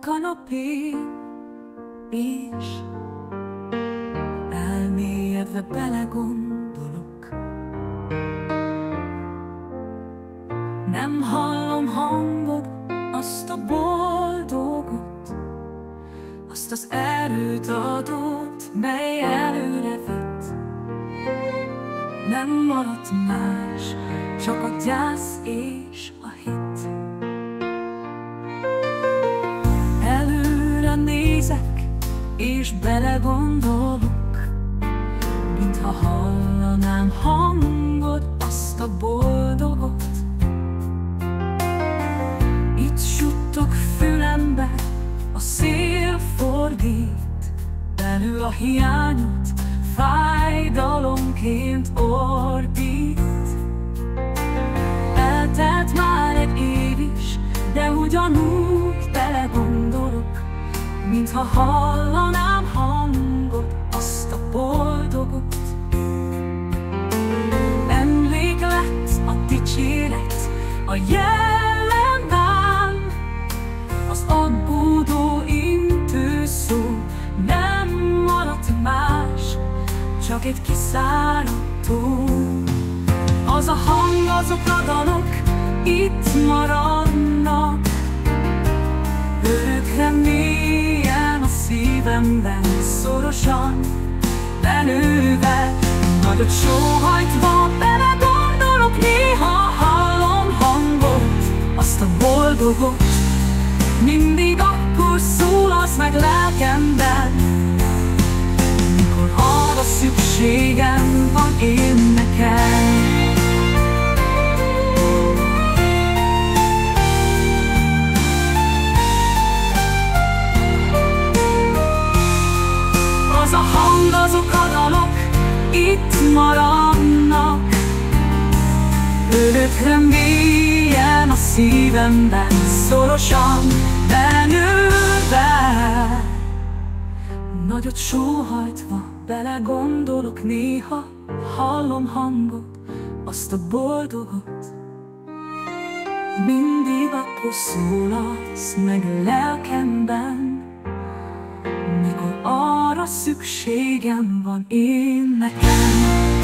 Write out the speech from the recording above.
kanapén, és elmélyedve belegondolok. Nem hallom hangod, azt a boldogot, azt az erőt adott, mely előre vitt. Nem maradt más, csak a gyász és a hit. Előre nézek, és belegondolok, mintha hallanám hangod, azt a boldogot. Itt suttog fülembe, a szél fordít, belül a hiányot fájdalomként ordít. Eltelt már egy év is, de ugyanúgy belegondolok, mintha hallanám hangod, azt a boldogot. Emlék lett a dicséret, a jelenben, az aggódó intő szó. Nem maradt más, csak egy kiszáradt tó. Az a hang, azok a dalok itt maradnak, örökre mélyen a szívemben, szorosan benőve, nagyot sóhajtva belegondolok. Néha hallom hangot, azt a boldogot, mindig akkor szólalsz meg lelkemben, mikor arra szükségem van én nekem. Az a hang, azok a dalok itt maradnak, örökre mélyen a szívemben, szorosan benőve, nagyot sóhajtva belegondolok. Néha hallom hangot, azt a boldogot, mindig akkor szólalsz meg lelkemben, mikor arra szükségem van én nekem.